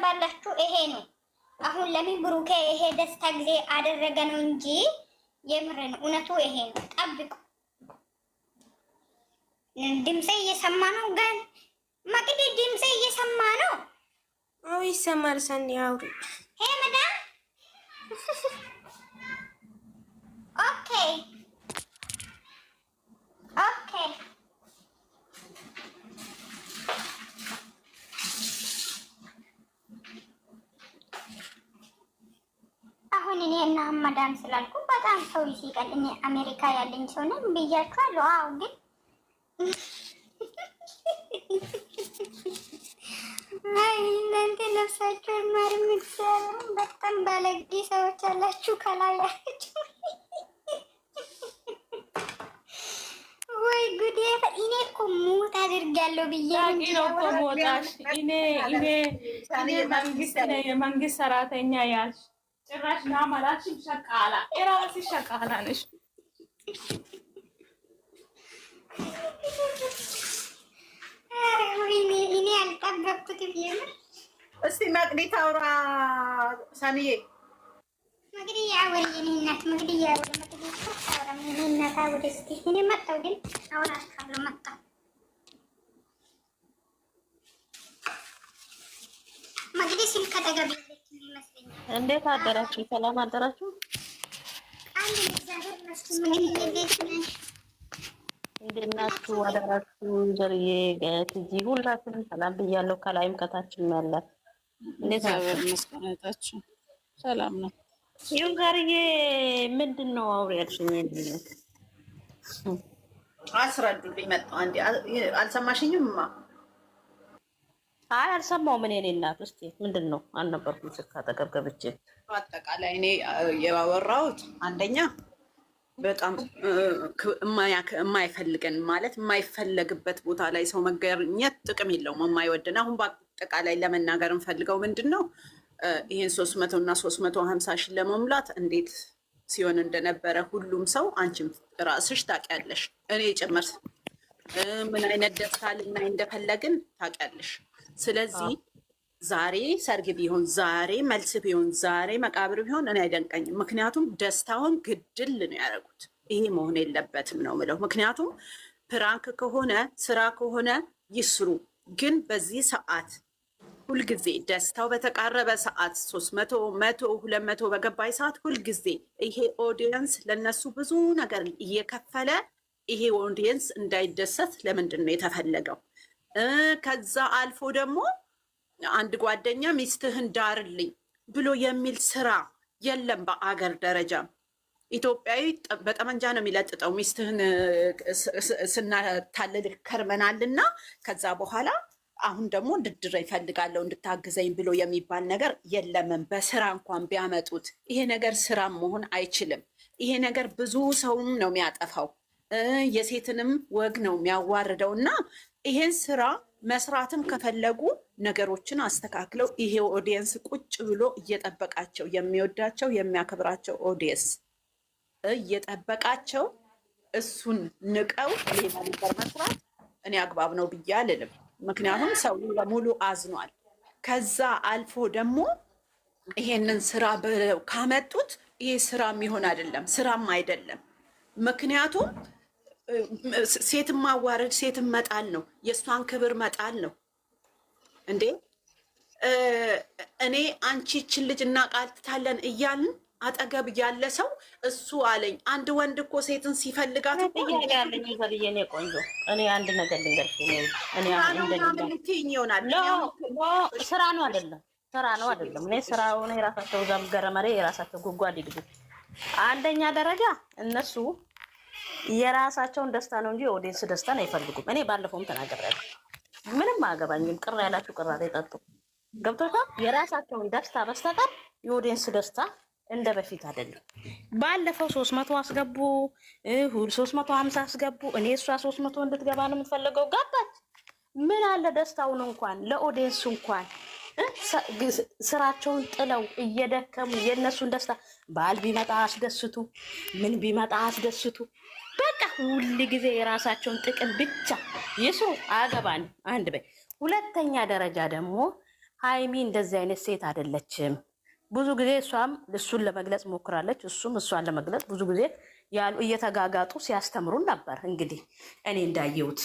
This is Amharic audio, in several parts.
ታስባላችሁ? ይሄ ነው አሁን ለምን ብሩኬ ይሄ ደስታ ጊዜ አደረገ ነው እንጂ የምርን እውነቱ ይሄ ነው። ጠብቁ። ድምጼ እየሰማ ነው ግን መቅዲ ድምጼ እየሰማ ነው። አዎ ይሰማል። ሰኒ አውሪ። ሄ መዳም ኦኬ ኦኬ አሁን እኔ እና መዳም ስላልኩ በጣም ሰው ይሲቃል። እኔ አሜሪካ ያለኝ ሰው ነኝ ብያችኋለሁ። አዎ ግን አይ እናንተ ነፍሳችሁን ማርም እግዚአብሔርን በጣም ባለጌ ሰዎች አላችሁ ከላይ ያላችሁ። ወይ ጉዴ! እኔ እኮ ሞት አድርጋለሁ ብዬ ነው እኮ ሞታሽ። እኔ የመንግስት ሰራተኛ ያልሽ ጭራሽ ናማላችን ሸቃላ የራስሽ ሸቃላ ነሽ። እኔ አልጠበቅኩትም የምር። እስቲ መቅዲ ታውራ ሰኒዬ። መቅዲ አወሪ የኔ እናት መቅዲ አወሪ መቅዲ ታውራ የኔ እናት አወሪ። እስቲ እኔ መጣሁ ግን አወራችኋለሁ። መጣሁ መቅዲ ስልክ አጠገብ የለችም ይመስለኛል። እንዴት አደራችሁ? ሰላም አደራችሁ? አንድ እግዚአብሔር ይመስገን። መቅዲ እንዴት ነሽ? እንዴት ናችሁ? አደራችሁ? ዘርዬ ትጂ ሁላችሁም ሰላም ብያለሁ። ከላይም ከታችም ያለ እንዴት መስቀናታችሁ ሰላም ነው? ይሁን ጋርዬ ምንድን ነው አውሪ ያልሽኝ? አስረዱልኝ። መጣሁ አንዴ። አልሰማሽኝም? አይ አልሰማሁም። እኔ እናት እስቲ ምንድን ነው አልነበርኩም። ስልክ አጠገብ ገብቼ አጠቃላይ እኔ ያወራሁት አንደኛ በጣም የማይፈልገን ማለት የማይፈለግበት ቦታ ላይ ሰው መገኘት ጥቅም የለውም። የማይወደን አሁን በአጠቃላይ ለመናገር እንፈልገው ምንድን ነው ይሄን 300 እና 350 ሺህ ለመሙላት እንዴት ሲሆን እንደነበረ ሁሉም ሰው አንቺም ራስሽ ታውቂያለሽ፣ እኔ ጭምር ምን አይነት ደስታ ልናይ እንደፈለግን ታውቂያለሽ። ስለዚህ ዛሬ ሰርግ ቢሆን ዛሬ መልስ ቢሆን ዛሬ መቃብር ቢሆን እኔ አይደንቀኝም። ምክንያቱም ደስታውን ግድል ነው ያደረጉት። ይሄ መሆን የለበትም ነው ምለው። ምክንያቱም ፕራንክ ከሆነ ስራ ከሆነ ይስሩ፣ ግን በዚህ ሰዓት ሁልጊዜ ደስታው በተቃረበ ሰዓት 300 100 200 በገባይ ሰዓት ሁልጊዜ ይሄ ኦዲየንስ ለነሱ ብዙ ነገር እየከፈለ ይሄ ኦዲየንስ እንዳይደሰት ለምንድን ነው የተፈለገው? ከዛ አልፎ ደግሞ አንድ ጓደኛ ሚስትህን ዳርልኝ ብሎ የሚል ስራ የለም በአገር ደረጃ። ኢትዮጵያዊ በጠመንጃ ነው የሚለጥጠው። ሚስትህን ስናታልል ከርመናልና ከዛ በኋላ አሁን ደግሞ እንድድር ይፈልጋለሁ እንድታግዘኝ ብሎ የሚባል ነገር የለምን። በስራ እንኳን ቢያመጡት ይሄ ነገር ስራ መሆን አይችልም። ይሄ ነገር ብዙ ሰውም ነው የሚያጠፋው፣ የሴትንም ወግ ነው የሚያዋርደው። እና ይሄን ስራ መስራትም ከፈለጉ ነገሮችን አስተካክለው ይሄ ኦዲየንስ ቁጭ ብሎ እየጠበቃቸው የሚወዳቸው የሚያከብራቸው ኦዲየንስ እየጠበቃቸው እሱን ንቀው ሌላ ነገር መስራት እኔ አግባብ ነው ብዬ አልልም። ምክንያቱም ሰው ለሙሉ አዝኗል። ከዛ አልፎ ደግሞ ይሄንን ስራ ብለው ካመጡት ይሄ ስራ የሚሆን አይደለም፣ ስራም አይደለም። ምክንያቱም ሴትን ማዋረድ ሴትን መጣል ነው፣ የእሷን ክብር መጣል ነው። እንዴ እኔ አንቺ ይችን ልጅ እናቃልታለን እያልን አጠገብ ያለ ሰው እሱ አለኝ። አንድ ወንድ እኮ ሴትን ሲፈልጋት ያለኝ ዘልየኔ ቆንጆ እኔ አንድ ነገር ልንገርሽ። እኔ ይሆናል ስራ ነው አይደለም፣ ስራ ነው አይደለም። እኔ ስራው ነው የራሳቸው ዛም ገረመሬ የራሳቸው ጉጓድ ይግቡ። አንደኛ ደረጃ እነሱ የራሳቸውን ደስታ ነው እንጂ የኦዲየንስ ደስታን አይፈልጉም። እኔ ባለፈውም ተናግሬያለሁ። ምንም አገባኝም። ቅር ያላችሁ ቅራሬ ጠጡ። ገብቶታል። የራሳቸውን ደስታ በስተቀር የኦዲየንስ ደስታ እንደ በፊት አይደለም። ባለፈው 300 አስገቡ፣ 350 አስገቡ። እኔ እሷ 300 እንድትገባ ነው የምትፈልገው። ገባች። ምን አለ ደስታውን እንኳን ለኦዲየንስ እንኳን ስራቸውን ጥለው እየደከሙ የእነሱን ደስታ ባል ቢመጣ አስደስቱ፣ ምን ቢመጣ አስደስቱ። በቃ ሁል ጊዜ የራሳቸውን ጥቅም ብቻ ይስሩ። አገባን አንድ በይ። ሁለተኛ ደረጃ ደግሞ ሃይሚ እንደዚህ አይነት ሴት አይደለችም። ብዙ ጊዜ እሷም እሱን ለመግለጽ ሞክራለች፣ እሱም እሷን ለመግለጽ ብዙ ጊዜ ያሉ እየተጋጋጡ ሲያስተምሩን ነበር። እንግዲህ እኔ እንዳየሁት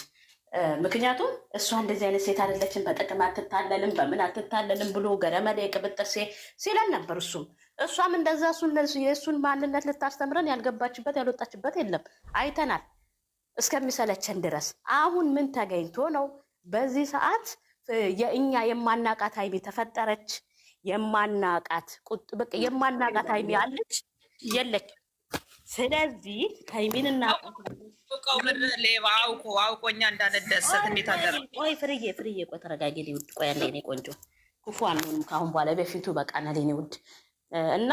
ምክንያቱም እሷ እንደዚህ አይነት ሴት አይደለችም፣ በጥቅም አትታለልም፣ በምን አትታለልም ብሎ ገረመሌ ቅብጥሴ ሲለን ነበር። እሷም እንደዛ የእሱን ማንነት ልታስተምረን ያልገባችበት ያልወጣችበት የለም አይተናል እስከሚሰለቸን ድረስ። አሁን ምን ተገኝቶ ነው በዚህ ሰዓት የእኛ የማናቃት ሃይሚ ተፈጠረች? የማናቃት በቃ የማናቃት ሃይሚ አለች የለች? ስለዚህ ሃይሚን አውቆኛ እንዳንደሰት እንዴት አደረ? ቆይ ፍርዬ ቆይ ተረጋጊ። ውድ ቆይ ያለ እኔ ቆንጆ ክፉ አንሆንም ካሁን በኋላ በፊቱ በቃ ና ለኔ ውድ እና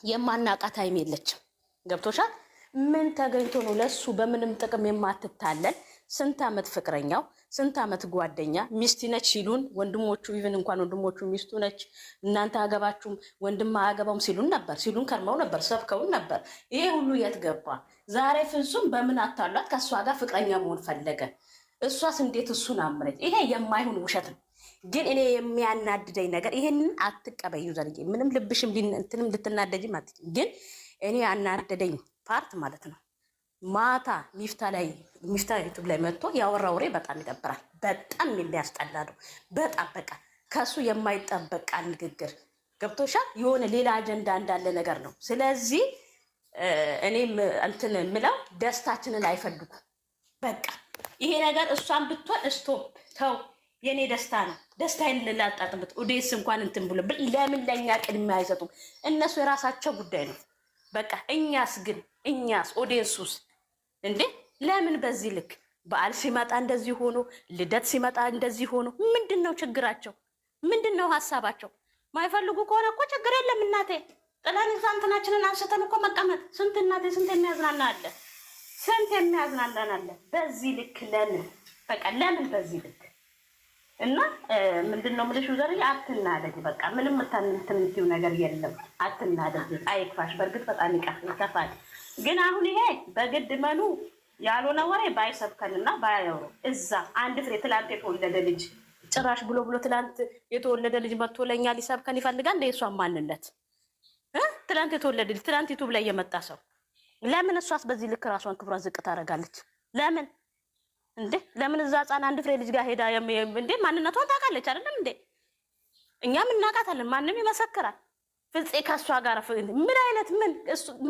የማናቃት ሃይሚ የለችም። ገብቶሻል? ምን ተገኝቶ ነው ለሱ በምንም ጥቅም የማትታለል? ስንት ዓመት ፍቅረኛው ስንት ዓመት ጓደኛ ሚስት ነች ሲሉን ወንድሞቹ ኢቭን እንኳን ወንድሞቹ ሚስቱ ነች እናንተ አገባችሁም ወንድም አያገባውም ሲሉን ከርመው ነበር፣ ሰብከውን ነበር። ይሄ ሁሉ የት ገባ? ዛሬ ፍጹም በምን አታሏት ከእሷ ጋር ፍቅረኛ መሆን ፈለገ? እሷስ እንዴት እሱን አምረች? ይሄ የማይሆን ውሸት ነው። ግን እኔ የሚያናድደኝ ነገር ይሄንን አትቀበዩ ዘርጌ ምንም ልብሽም እንትንም ልትናደጅ ማለት ግን እኔ ያናደደኝ ፓርት ማለት ነው ማታ ሚፍታ ዩቱብ ላይ መጥቶ ያወራ ወሬ በጣም ይደብራል። በጣም የሚያስጠላ ነው። በጣም በቃ ከሱ የማይጠበቅ ንግግር ገብቶሻል። የሆነ ሌላ አጀንዳ እንዳለ ነገር ነው። ስለዚህ እኔም እንትን ምለው ደስታችንን አይፈልጉ። በቃ ይሄ ነገር እሷን ብትሆን ስቶፕ ተው፣ የኔ ደስታ ነው ደስታዬን ልላጣጥምት ኦዲየንስ እንኳን እንትን ብሎ ለምን ለእኛ ቅድሚያ አይሰጡም? እነሱ የራሳቸው ጉዳይ ነው። በቃ እኛስ ኦዲየንሱስ እንዴ ለምን በዚህ ልክ በዓል ሲመጣ እንደዚህ ሆኖ ልደት ሲመጣ እንደዚህ ሆኖ ምንድን ነው ችግራቸው? ምንድን ነው ሀሳባቸው? ማይፈልጉ ከሆነ እኮ ችግር የለም እናቴ ጥለን እዛ እንትናችንን አንስተን እኮ መቀመጥ። ስንት እናቴ ስንት የሚያዝናና አለ፣ ስንት የሚያዝናናን አለ። በዚህ ልክ ለምን በቃ ለምን በዚህ ልክ እና ምንድን ነው የምልሽ ዘርዬ አትናደጅ። በቃ ምንም የምትምትይው ነገር የለም። አትናደጅ፣ አይክፋሽ። በእርግጥ በጣም ይከፋል። ግን አሁን ይሄ በግድ መኑ ያልሆነ ወሬ ባይሰብከንና ባያወሩ እዛ አንድ ፍሬ ትላንት የተወለደ ልጅ ጭራሽ ብሎ ትላንት የተወለደ ልጅ መጥቶ ለእኛ ሊሰብከን ይፈልጋል። እንደ እሷን ማንነት ትላንት የተወለደ ልጅ ትላንት ዩቱብ ላይ የመጣ ሰው ለምን እሷስ በዚህ ልክ ራሷን ክብሯን ዝቅ ታደርጋለች? ለምን እንዴ ለምን እዛ ህፃን አንድ ፍሬ ልጅ ጋር ሄዳ እንዴ ማንነቷን ታውቃለች አይደለም እንዴ? እኛም እናውቃታለን፣ ማንም ይመሰክራል። ፍፄ ከእሷ ጋር ምን አይነት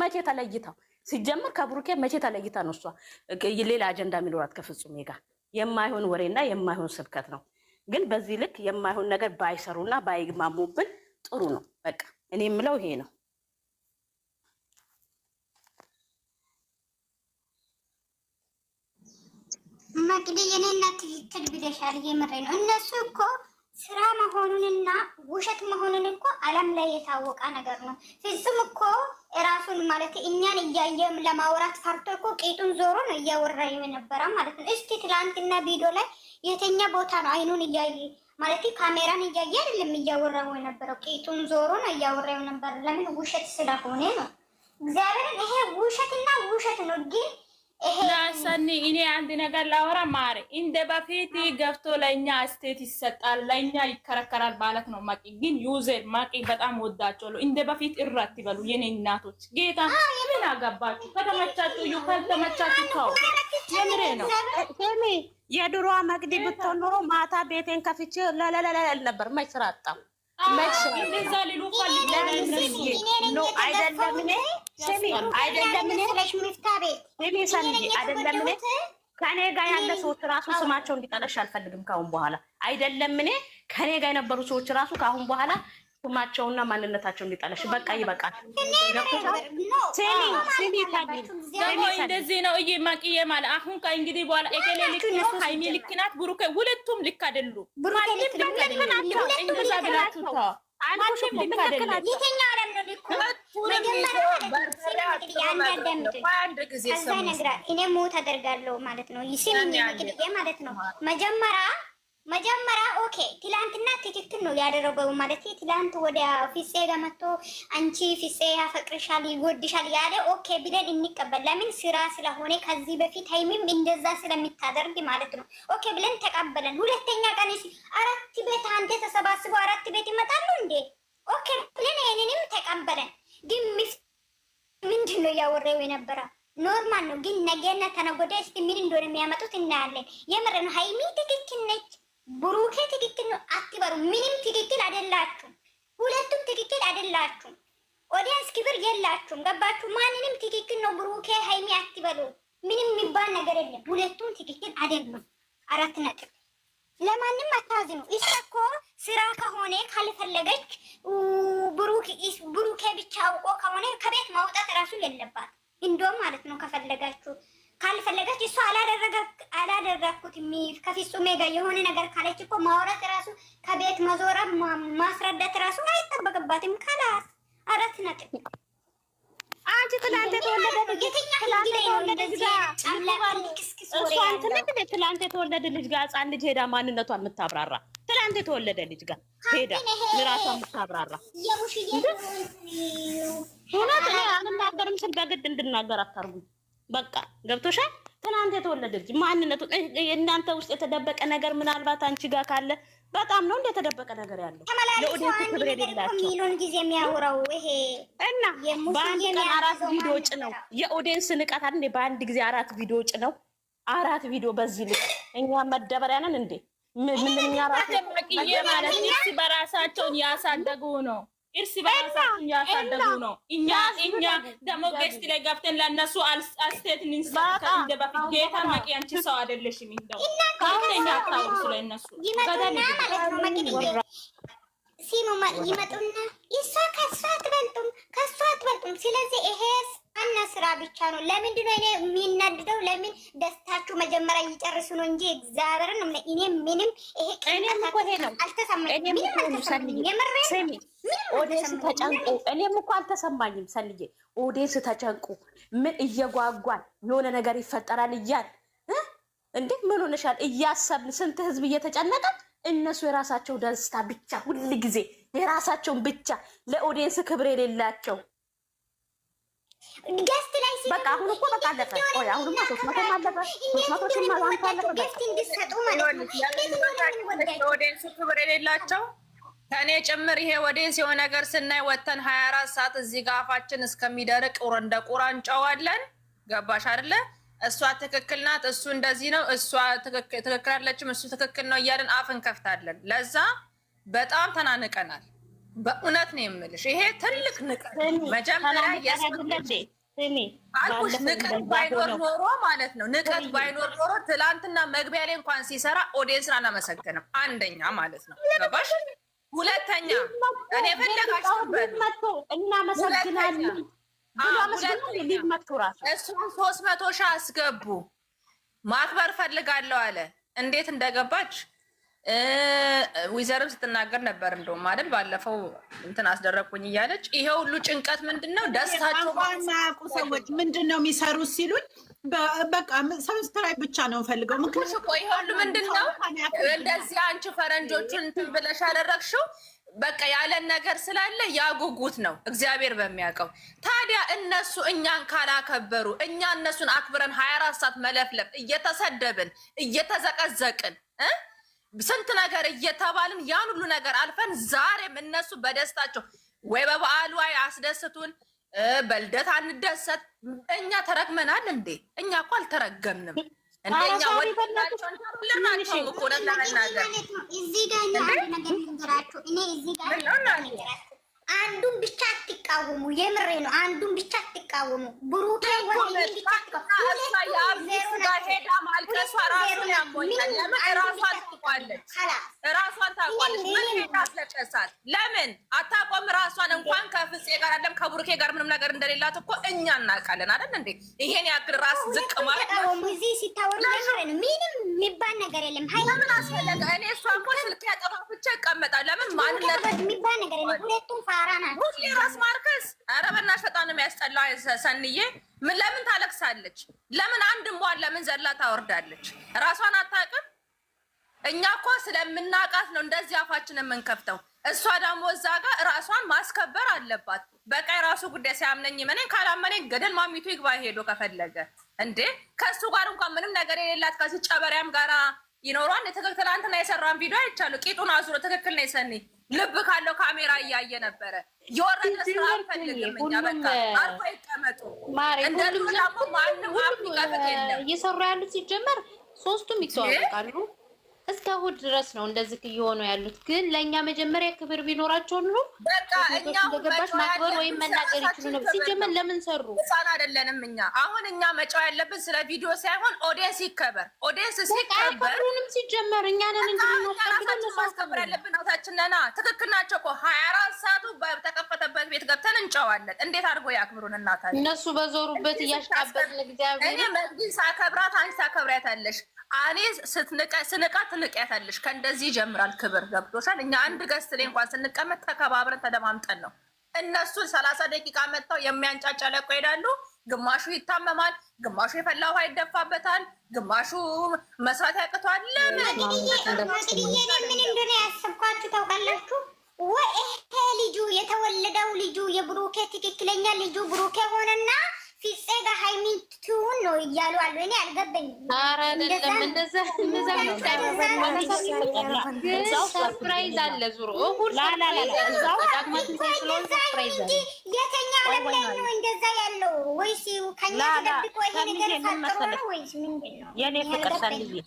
መቼ ተለይታው ሲጀምር ከብሩኬ መቼ ተለይታ ነው እሷ ሌላ አጀንዳ የሚኖራት ከፍጹሜ ጋር? የማይሆን ወሬና የማይሆን ስብከት ነው። ግን በዚህ ልክ የማይሆን ነገር ባይሰሩና ባይግማሙብን ጥሩ ነው። በቃ እኔ የምለው ይሄ ነው። መቅዲ የኔ እናት ትክክል ብለሻል። የምሬ ነው። እነሱ እኮ ስራ መሆኑንና ውሸት መሆኑን እኮ ዓለም ላይ የታወቀ ነገር ነው። ፍጹም እኮ ራሱን ማለት እኛን እያየም ለማውራት ፈርቶ እኮ ቄጡን ዞሮ ነው እያወራ የነበረ ማለት ነው። እስቲ ትላንትና ቪዲዮ ላይ የተኛ ቦታ ነው አይኑን እያየ ማለት ካሜራን እያየ አይደለም እያወራው የነበረው፣ ቄጡን ዞሮ ነው እያወራው ነበር። ለምን? ውሸት ስለሆነ ነው። እግዚአብሔርን ይሄ ውሸትና ውሸት ነው ግን ናሰኒ እኔ አንድ ነገር ላወራ ማሪ እንደ በፊት ገብቶ ለእኛ ስቴት ይሰጣል ለእኛ ይከረከራል ማለት ነው። ማቂ ግን ዩዘር ማቂ በጣም ወዳቸዋለሁ። እንደ በፊት እራት ይበሉ የኔ እናቶች። ጌታ ምን አገባችሁ? ከተመቻችሁ ዩ ከተመቻችሁ ተው። የምሬ ነው። ሄሚ የድሮ መቅዲ ብትሆን ኖሮ ማታ ቤቴን ከፍቼ ለለለለ ነበር። ማይ ስራ አጣም እንደዛ ሊሉ ፈልጉ ነው አይደለም እኔ ከኔ ጋር ያለ ሰዎች ራሱ ስማቸው እንዲጠለሽ አልፈልግም ካሁን በኋላ። አይደለም እኔ ከኔ ጋር የነበሩ ሰዎች ራሱ ካሁን በኋላ ስማቸውና ማንነታቸው እንዲጠለሽ በቃ ይበቃል። እንደዚህ ነው እዬ ማቅዬ ማለት አሁን ከእንግዲህ በኋላ ኤኬሌ ልክ ነው፣ ሃይሚ ልክ ናት፣ ብሩኬ ሁለቱም ልክ አይደሉም። እንደዛ ብላችሁ ተው። እኔ ሞት አደርጋለሁ ማለት ነው። ይስሚኝ ማለት ነው። መጀመሪያ መጀመሪያ ኦኬ ትላንትና ትክክል ነው ያደረገው ማለት ትላንት ወደ ፊሴ ጋር መጥቶ አንቺ ፊሴ ያፈቅርሻል ይወድሻል ያለ ኦኬ ብለን እንቀበል። ለምን ስራ ስለሆነ ከዚህ በፊት ሀይሚም እንደዛ ስለምታደርግ ማለት ነው። ኦኬ ብለን ተቀበለን። ሁለተኛ ቀን አራት ቤት አንተ ተሰባስበው አራት ቤት ይመጣሉ እንዴ? ኦኬ ብለን ይሄንንም ተቀበለን። ግን ምንድን ነው ያወራው የነበረ ኖርማል ነው። ግን ነገና ተነገ ወዲያ እስኪ ምን እንደሆነ የሚያመጡት እናያለን። የምር ነው ሀይሚ ትክክል ነች፣ ብሩኬ ትክክል ነው አትበሩ። ምንም ትክክል አይደላችሁም፣ ሁለቱም ትክክል አይደላችሁም። ኦዲየንስ ክብር የላችሁም። ገባችሁ? ማንንም ትክክል ነው ብሩኬ ሀይሚ አትበሉ። ምንም የሚባል ነገር የለም። ሁለቱም ትክክል አይደሉም። 4 ነጥብ። ለማንም አታዝኑ። እሷ እኮ ስራ ከሆነ ካልፈለገች ብሩኬ ብቻ አውቆ ከሆነ ከቤት ማውጣት እራሱ የለባት እንደውም ማለት ነው። ከፈለጋችሁ ካልፈለገች እሷ አላደረኩት ከፍጹሜ ጋር የሆነ ነገር ካለች እኮ ማውራት ራሱ ከቤት መዞራ ማስረዳት ራሱ አይጠበቅባትም። ካላት 4 ነጥብ። አንቺ ትላንት የተወለደ ልጅ ጋር ህፃን ልጅ ሄዳ ማንነቷን የምታብራራ ትላንት የተወለደ ልጅ ጋር ሄዳ ምራቷን የምታብራራ እውነት እኔ አልናገርም ስል በግድ እንድናገር አታርጉ። በቃ ገብቶሻል። ትናንት የተወለደ ልጅ ማንነቱ እናንተ ውስጥ የተደበቀ ነገር ምናልባት አንቺ ጋር ካለ በጣም ነው እንደ የተደበቀ ነገር ያለው ለኦዲየንስ ክብር የሌላቸው ሚሊዮን ጊዜ የሚያወራው ይሄ እና በአንድ ቀን 4 ቪዲዮ ጭ ነው የኦዲየንስ ንቀት አይደል? በአንድ ጊዜ 4 ቪዲዮ ጭ ነው 4 ቪዲዮ በዚህ ልክ እኛ መደበሪያ ነን እንዴ? ምንኛ ራሱ ማለት እርስ በራሳቸውን ያሳደጉ ነው። እርስ በራሳቸውን ያሳደጉ ነው። እኛ ደግሞ ገስት ላይ ገብተን ለእነሱ አስቴት እንሰጥ እንደ በፊት ጌታ መቂ አንቺ ሰው አይደለሽም። እንደው ከአንደኛ ታውሩ ስለ እነሱ ይመጡና ማለት ነው መቅደም ሲሙ ይመጡና እሷ ከሷ አትበልጡም። ስለዚህ ይሄ አና ስራ ብቻ ነው። ለምንድን ነው እኔ የሚናድደው? ለምን ደስታችሁ መጀመሪያ ይጨርሱ ነው እንጂ እግዚአብሔርን ነው። እኔ ምንም ይሄ እኔም እኮ ይሄ ነው አልተሰማኝም። ኦዲየንስ ተጨንቁ። እኔም እኮ አልተሰማኝም። ሰልዬ ኦዲየንስ ተጨንቁ። ምን እየጓጓን የሆነ ነገር ይፈጠራል እያል እንዴ ምን ሆነሻል እያሰብን ስንት ህዝብ እየተጨነቀ እነሱ የራሳቸው ደስታ ብቻ ሁል ጊዜ የራሳቸውን ብቻ ለኦዲየንስ ክብር የሌላቸው ገስት ላይ በቃ አሁን እኮ በቃ አለፈ። ቆይ አሁንማ 300 አለፈ 300 ማለት አለፈ። ገስት እንዲሰጡ ማለት ነው። ኦዲየንስ ክብር የሌላቸው ከኔ ጭምር ይሄ ኦዲየንስ የሆነ ነገር ስናይ ወተን 24 ሰዓት እዚህ ጋር አፋችን እስከሚደርቅ እንደ ቁራ እንጨዋለን። ገባሽ አይደለ? እሷ ትክክል ናት፣ እሱ እንደዚህ ነው፣ እሷ ትክክል አይደለችም፣ እሱ ትክክል ነው እያልን አፍ እንከፍታለን። ለዛ በጣም ተናንቀናል። በእውነት ነው የምልሽ፣ ይሄ ትልቅ ንቀት። መጀመሪያ አልኩሽ ንቀት ባይኖር ኖሮ ማለት ነው፣ ንቀት ባይኖር ኖሮ ትላንትና መግቢያ ላይ እንኳን ሲሰራ ኦዲየንስን አላመሰግንም። አንደኛ ማለት ነው ገባሽ? ሁለተኛ እኔ ፈለጋችሁ እናመሰግናለን እሱን 300 ሺህ አስገቡ ማክበር ፈልጋለሁ አለ። እንዴት እንደገባች ዊዘርም ስትናገር ነበር። እንደውም አይደል ባለፈው እንትን አስደረግኩኝ እያለች ይሄ ሁሉ ጭንቀት ምንድነው? ደስታቸው ማያውቁ ሰዎች ምንድነው የሚሰሩት ሲሉኝ በቃ ሰብስክራይብ ብቻ ነው ፈልገው። ምክንያቱም እኮ ይሄ ሁሉ ምንድነው እንደዚህ አንቺ ፈረንጆቹን እንትን ብለሽ አደረግሽው በቃ ያለን ነገር ስላለ ያጉጉት ነው እግዚአብሔር በሚያውቀው። ታዲያ እነሱ እኛን ካላከበሩ እኛ እነሱን አክብረን 24 ሰዓት መለፍለፍ እየተሰደብን እየተዘቀዘቅን ስንት ነገር እየተባልን ያን ሁሉ ነገር አልፈን ዛሬም እነሱ በደስታቸው ወይ በበዓሉ አስደስቱን በልደት አንደሰት። እኛ ተረግመናል እንዴ? እኛ እኮ አልተረገምንም። እንደኛ ወጣቸውን ለናቸው እኮ ለናናገር እዚህ ጋር አንድ ነገር ልንገራችሁ። እኔ እዚህ ጋር አንዱን ብቻ አትቃወሙ። የምሬ ነው። አንዱን ብቻ አትቃወሙ። ብሩኬ ወይ ብቻ ሄዳ ማልቀሷ ራሱን ያሞኛል። ለምን ራሷን ታውቋለች? ራሷን ታውቋለች። ምን ታስለቀሳት? ለምን አታቆም? ራሷን እንኳን ከፍፄ ጋር አይደለም ከብሩኬ ጋር ምንም ነገር እንደሌላት እኮ እኛ እናውቃለን አይደል እንዴ? ይሄን ያክል ራስ ዝቅ ማለት ነው። እዚህ ሲታወሩ ምንም የሚባል ነገር የለም። ለምን አስፈለገ? እኔ እሷ እኮ ስልክ ያጠፋ ብቻ ይቀመጣል። ለምን ማንነት የሚባል ነገር የለም። ሁለቱም ፋራ ናቸው። ሁሌ ራስ ማርከስ። ኧረ በእናትሽ በጣም ነው የሚያስጠላው። ሰንዬ ምን ለምን ታለቅሳለች? ለምን አንድ እንቧን ለምን ዘላ ታወርዳለች? ራሷን አታውቅም? እኛ እኮ ስለምናቃት ነው እንደዚህ አፋችን የምንከፍተው። እሷ ደግሞ እዛ ጋር ራሷን ማስከበር አለባት። በቃ የራሱ ጉዳይ ሲያምነኝ መነኝ ካላመነኝ ገደል ማሚቱ ይግባ ሄዶ ከፈለገ እንዴ ከሱ ጋር እንኳን ምንም ነገር የሌላት ከዚህ ጨበሪያም ጋራ ይኖሯን። ትክክል ትናንትና የሰራን ቪዲዮ አይቻለሁ። ቂጡን አዙሮ ትክክል ነው የሰኒ ልብ ካለው ካሜራ እያየ ነበረ። የወረደ ስራ አንፈልግም እኛ በቃ አርፎ ይቀመጡ። እንደ ደግሞ ማንም አፍሪካ የለም እየሰሩ ያሉት ሲጀመር ሶስቱም ይተዋወቃሉ። እስከ እሑድ ድረስ ነው እንደዚህ እየሆኑ ያሉት። ግን ለእኛ መጀመሪያ ክብር ቢኖራቸው ኑሮ በቃ እኛ እንደገባች ማክበር ወይም መናገር ይችሉ ነበር። ሲጀመር ለምን ሰሩ? ህፃን አይደለንም እኛ። አሁን እኛ መጫው ያለብን ስለ ቪዲዮ ሳይሆን ኦዲየንስ ይከበር። ኦዲየንስ ሲከበር ሁሉንም ሲጀመር እኛ ነን ማስከበር ያለብን አውታችን ነና። ትክክል ናቸው እኮ 24 ሰዓቱ በተከፈተበት ቤት ገብተን እንጨዋለን። እንዴት አድርጎ ያክብሩን እናታችን። እነሱ በዞሩበት እያሽቃበጥን እግዚአብሔር እኔ መግቢን ሳከብራት አንቺ ታከብሪያታለሽ። እኔ ስንቃት ትንቅያታለሽ። ከእንደዚህ ይጀምራል ክብር። ገብቶሻል? እኛ አንድ ገስት ላይ እንኳን ስንቀመጥ ተከባብረን ተደማምጠን ነው። እነሱን 30 ደቂቃ መጥተው የሚያንጫጫ ለቆ ይሄዳሉ። ግማሹ ይታመማል፣ ግማሹ የፈላ ውሃ ይደፋበታል፣ ግማሹ መስራት ያቅቷል። ለምን ምን እንደሆነ ያሰብኳችሁ ታውቃላችሁ ወይ? ይሄ ልጁ የተወለደው ልጁ የብሩኬ ትክክለኛ ልጁ ብሩኬ ሆነና ፊጼ ጋር ሃይሚቱን ነው እያሉ አሉ። እኔ አልገባኝም። ኧረ አይደለም እንደዛ ሰርፕራይዝ አለ ዙሮ የተኛው ላይ ነው እንደዛ ያለው ወይስ ከኛ ተደብቆ ይሄ ነገር ፈጥሮ ነው ወይስ ምንድን ነው? የኔ ፍቅር ሰንዬ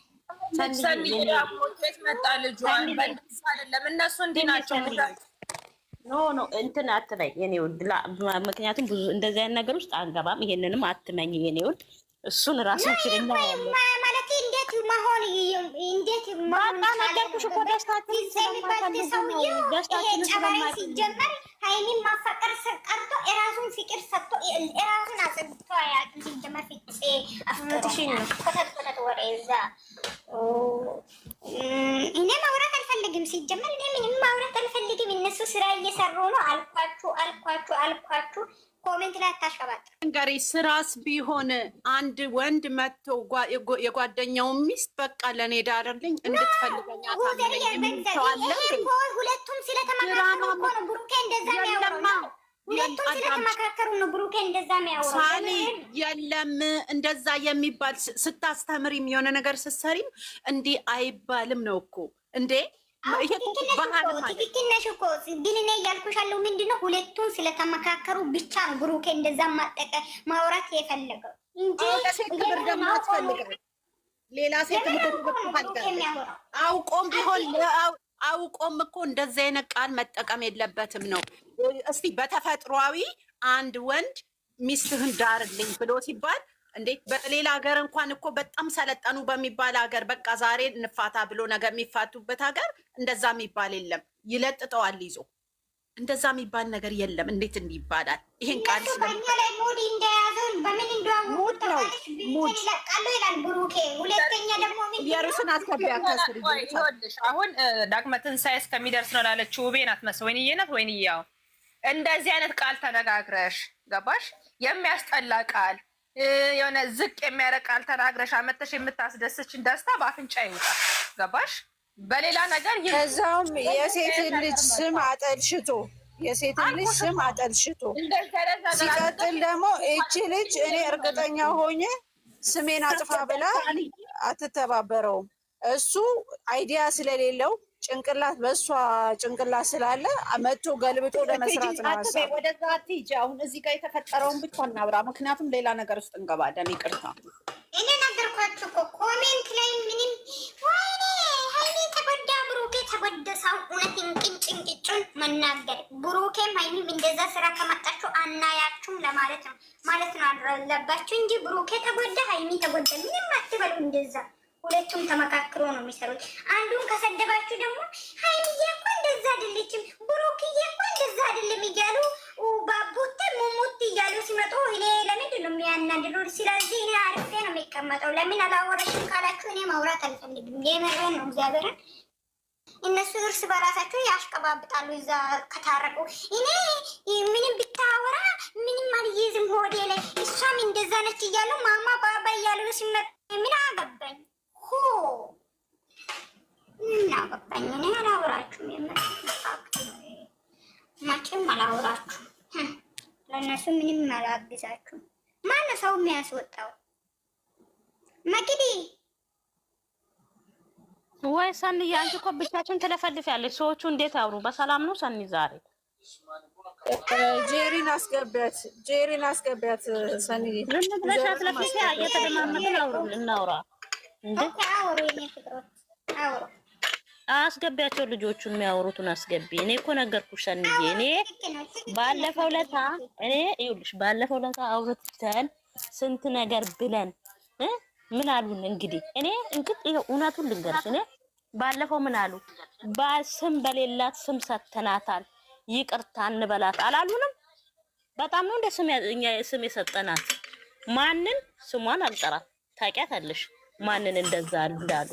መጣ ልጇ አይደለም እነሱ እንዲህ ናቸው። ኖ እንትን አትበይ የኔ ውድ። ምክንያቱም ብዙ እንደዚህ አይነት ነገር ውስጥ አንገባም። ይሄንንም አትመኝ የኔ ውድ። እሱን ራሱን ችልና ያለ ማለት እንዴት መሆን ነገርኩሽ እኮ ደስታችን ሲጀመር ሃይሚን ማፈቀር ቀርቶ የራሱን ፍቅር ሰጥቶ የራሱን አጽድቶ አያውቅም። ሲጀመር ፍፄ አፍቶሽን ነው ከተተለት ወሬ እዛ እኔ ማውራት አልፈልግም። ሲጀመር እኔ ምንም ማውራት አልፈልግም። እነሱ ስራ እየሰሩ ነው። አልኳችሁ። ኮሜንት ላይ አታሽቀባጥ። እንገሪ ስራስ ቢሆን አንድ ወንድ መጥቶ የጓደኛውን ሚስት በቃ ለኔ ዳርልኝ እንድትፈልገኛ ሁለቱም ስለተመካከሩ እኮ ነው ብሩኬ እንደዛ የሚያወራው። ሁለቱም ስለተመካከሩ ነው ብሩኬ እንደዛ የሚያወራው። ሳሊ የለም እንደዛ የሚባል ስታስተምሪም የሆነ ነገር ስትሰሪም እንዲህ አይባልም ነው እኮ እንዴ። ትክክል ነሽ እኮ ግን እኔ እያልኩሽ ያለው ምንድነው ሁለቱም ስለተመካከሩ ብቻ ነው ብሩኬ እንደዛ ማውራት የፈለገው እንጂ ክብር ደግሞ አትፈልግም። ሌላ ሴት አውቆም ቢሆን አውቆም እኮ እንደዚህ አይነት ቃል መጠቀም የለበትም ነው። እስቲ በተፈጥሯዊ አንድ ወንድ ሚስትህን ዳርልኝ ብሎ ሲባል እንዴ በሌላ ሀገር እንኳን እኮ በጣም ሰለጠኑ በሚባል ሀገር በቃ ዛሬ እንፋታ ብሎ ነገር የሚፋቱበት ሀገር እንደዛ የሚባል የለም። ይለጥጠዋል ይዞ እንደዛ የሚባል ነገር የለም። እንዴት እንዲህ ይባላል? ይሄን ቃል ስለኛ ላይ ሙድ እንደያዘው በምን እንደዋወቁት ሙድ ይለቃሉ ይላል ብሩኬ። ሁለተኛ ደግሞ የሩስን አስከቢያ ከስር ይወልሽ አሁን ዳግመ ትንሣኤ እስከሚደርስ ነው ላለችው ውቤ ናት ወይንዬ ናት ወይንዬው እንደዚህ አይነት ቃል ተነጋግረሽ ገባሽ? የሚያስጠላ ቃል የሆነ ዝቅ የሚያደርግ ቃል ተናግረሽ አመተሽ የምታስደስችን ደስታ በአፍንጫ ይውጣ። ገባሽ? በሌላ ነገር ከዛውም የሴት ልጅ ስም አጠልሽቶ ሲቀጥል ደግሞ እቺ ልጅ እኔ እርግጠኛ ሆኜ ስሜን አጥፋ ብላ አትተባበረውም። እሱ አይዲያ ስለሌለው ጭንቅላት በእሷ ጭንቅላት ስላለ መቶ ገልብጦ ለመስራት ነው። ወደዛ አትሂጂ። አሁን እዚህ ጋር የተፈጠረውን ብቻ እናብራ፣ ምክንያቱም ሌላ ነገር ውስጥ እንገባለን። ይቅርታ እኔ ነገርኳችሁ እኮ ኮሜንት ላይ ምንም ወይኔ ሀይሌ ተጎዳ ብሩኬ ተጎዳ። ሰው እውነት እንቅጭንቅጩን መናገር ብሩኬም ሀይሚም እንደዛ ስራ ከመጣችሁ አናያችሁም ለማለት ነው አለባችሁ እንጂ ብሩኬ ተጎዳ ሀይሚ ተጎዳ ምንም አትበሉ እንደዛ። ሁለቱም ተመካክሮ ነው የሚሰሩት። አንዱን ከሰደባችሁ ደግሞ ሀይሚዬ እኮ እንደዛ አይደለችም፣ ብሩክዬ እኮ እንደዛ አይደለም እያሉ ባቡቴ ሙሙት እያሉ ሲመጡ እኔ ለምንድን ነው የሚያናድዱ? ስለዚህ እኔ አርፌ ነው የሚቀመጠው። ለምን አላወራሽም ካላችሁ እኔ ማውራት አልፈልግም። የምሬን ነው እግዚአብሔርን። እነሱ እርስ በራሳቸው ያሽቀባብጣሉ። እዛ ከታረቁ እኔ ምንም ብታወራ ምንም አልይዝም ሆዴ ላይ እሷም እንደዛ ነች እያሉ ማማ ባባ እያሉ ሲመጡ ምን አገባኝ? እና በቃኝ እኔ አላወራችሁም። መቼም አላወራችሁም። ለእነሱ ምንም አላግዛችሁም። ማነው ሰው የሚያስወጣው? መቅዲ ወይ ሰኒ፣ አንቺ እኮ ብቻችን ትለፈልፊያለሽ። ሰዎቹ እንዴት አውሩ? በሰላም ነው ሰኒ? ዛሬ ጄሪን አስገቢያት፣ ጄሪን አስገቢያት። ሰኒ ምን ብለሻት? ለፊት እየተደማመጥን እናውራ እንዴ? አውሩ የኔ ፍቅሮች አውሩ። አስገቢያቸው፣ ልጆቹን የሚያወሩትን አስገቢ። እኔ እኮ ነገርኩሽ ሰኒዬ፣ እኔ ባለፈው ለታ ይኸውልሽ፣ ባለፈው ለታ አውርተን ስንት ነገር ብለን ምን አሉን? እንግዲህ እውነቱን ልንገርሽ፣ እኔ ባለፈው ምን አሉ? ስም በሌላት ስም ሰተናታል፣ ይቅርታ እንበላት አላሉንም? በጣም ነው እንደ ስም የሰጠናት። ማንን? ስሟን አልጠራም። ታውቂያታለሽ ማንን እንደዛ እንዳሉ